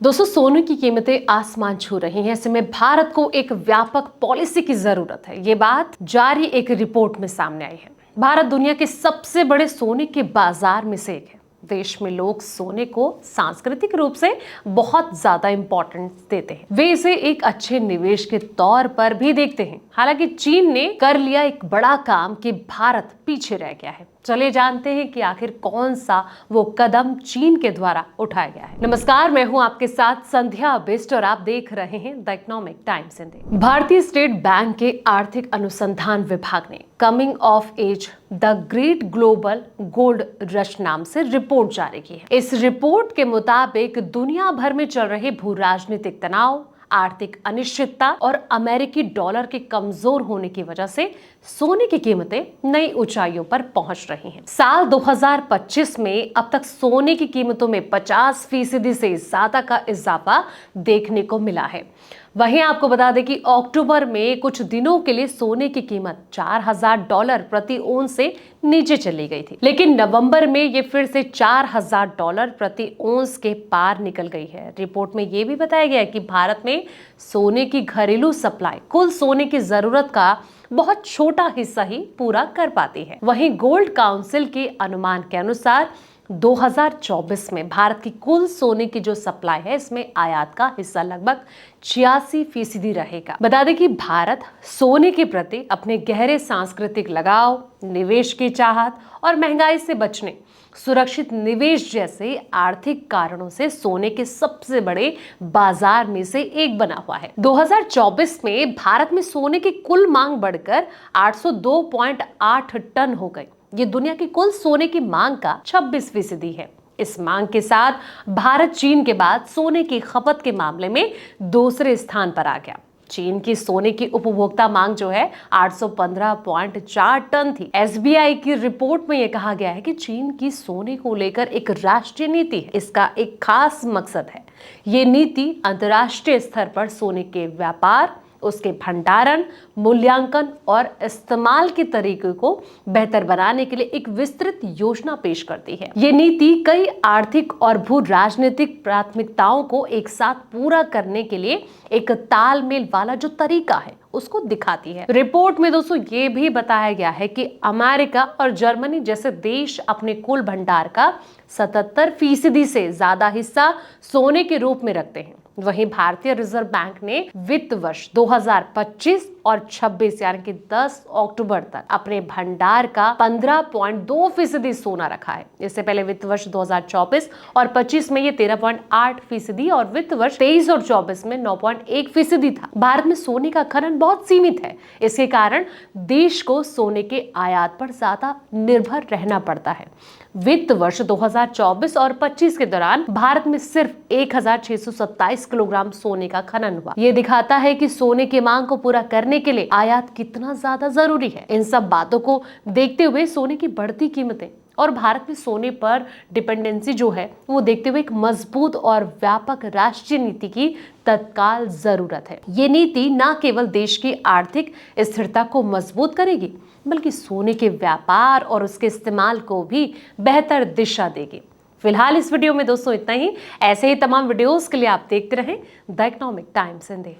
दोस्तों, सोने की कीमतें आसमान छू रही हैं। ऐसे में भारत को एक व्यापक पॉलिसी की जरूरत है। ये बात जारी एक रिपोर्ट में सामने आई है। भारत दुनिया के सबसे बड़े सोने के बाजार में से एक है। देश में लोग सोने को सांस्कृतिक रूप से बहुत ज्यादा इंपॉर्टेंस देते हैं। वे इसे एक अच्छे निवेश के तौर पर भी देखते हैं। हालांकि चीन ने कर लिया एक बड़ा काम कि भारत पीछे रह गया है। चले जानते हैं कि आखिर कौन सा वो कदम चीन के द्वारा उठाया गया है। नमस्कार, मैं हूं आपके साथ संध्या बिष्ट और आप देख रहे हैं द इकोनॉमिक टाइम्स हिंदी। भारतीय स्टेट बैंक के आर्थिक अनुसंधान विभाग ने coming of age the great global gold rush नाम से रिपोर्ट जारी की है। इस रिपोर्ट के मुताबिक दुनिया भर में चल रहे भू राजनीतिक तनाव, आर्थिक अनिश्चितता और अमेरिकी डॉलर के कमजोर होने की वजह से सोने की कीमतें नई ऊंचाइयों पर पहुंच रही हैं। साल 2025 में अब तक सोने की कीमतों में 50% से ज्यादा का इजाफा देखने को मिला है। वहीं आपको बता दें कि अक्टूबर में कुछ दिनों के लिए सोने की कीमत $4000 प्रति औंस से नीचे चली गई थी, लेकिन नवंबर में ये फिर से $4000 प्रति औंस के पार निकल गई है। रिपोर्ट में ये भी बताया गया है कि भारत में सोने की घरेलू सप्लाई कुल सोने की जरूरत का बहुत छोटा हिस्सा ही पूरा कर पाती है। वहीं गोल्ड काउंसिल के अनुमान के अनुसार 2024 में भारत की कुल सोने की जो सप्लाई है, इसमें आयात का हिस्सा लगभग 86% रहेगा। बता दें कि भारत सोने के प्रति अपने गहरे सांस्कृतिक लगाव, निवेश की चाहत और महंगाई से बचने, सुरक्षित निवेश जैसे आर्थिक कारणों से सोने के सबसे बड़े बाजार में से एक बना हुआ है। 2024 में भारत में सोने की कुल मांग बढ़कर 802.8 टन हो गई। ये दुनिया की कुल सोने की मांग का 26% है। इस मांग के साथ भारत चीन के बाद सोने की खपत के मामले में दूसरे स्थान पर आ गया। चीन की सोने की उपभोक्ता मांग जो है 815.4 टन थी। एसबीआई की रिपोर्ट में यह कहा गया है कि चीन की सोने को लेकर एक राष्ट्रीय नीति है। इसका एक खास मकसद है। ये नीति अंतर्राष्ट्रीय स्तर पर सोने के व्यापार, उसके भंडारण, मूल्यांकन और इस्तेमाल के तरीके को बेहतर बनाने के लिए एक विस्तृत योजना पेश करती है। ये नीति कई आर्थिक और भू राजनीतिक प्राथमिकताओं को एक साथ पूरा करने के लिए एक तालमेल वाला जो तरीका है उसको दिखाती है। रिपोर्ट में दोस्तों ये भी बताया गया है कि अमेरिका और जर्मनी जैसे देश अपने कुल भंडार का 77% से ज्यादा हिस्सा सोने के रूप में रखते हैं। वहीं भारतीय रिजर्व बैंक ने वित्त वर्ष 2025 और 26 यानी कि 10 अक्टूबर तक अपने भंडार का 15.2% सोना रखा है। इससे पहले वित्त वर्ष 2024 और 25 में ये 13.8% और वित्त वर्ष 23 और 24 में 9.1% था। भारत में सोने का खनन बहुत सीमित है। इसके कारण देश को सोने के आयात पर ज्यादा निर्भर रहना पड़ता है। वित्त वर्ष 2024 और 25 के दौरान भारत में सिर्फ 1627 किलोग्राम सोने का खनन हुआ। ये दिखाता है कि सोने की मांग को पूरा करने के लिए आयात कितना ज्यादा जरूरी है। इन सब बातों को देखते हुए सोने की बढ़ती कीमतें और भारत में सोने पर डिपेंडेंसी जो है वो देखते हुए एक मजबूत और व्यापक राष्ट्रीय नीति की तत्काल जरूरत है। ये नीति न केवल देश की आर्थिक स्थिरता को मजबूत करेगी, बल्कि सोने के व्यापार और उसके इस्तेमाल को भी बेहतर दिशा देगी। फिलहाल इस वीडियो में दोस्तों इतना ही। ऐसे ही तमाम वीडियोस के लिए आप देखते रहें द इकोनॉमिक टाइम्स हिंदी।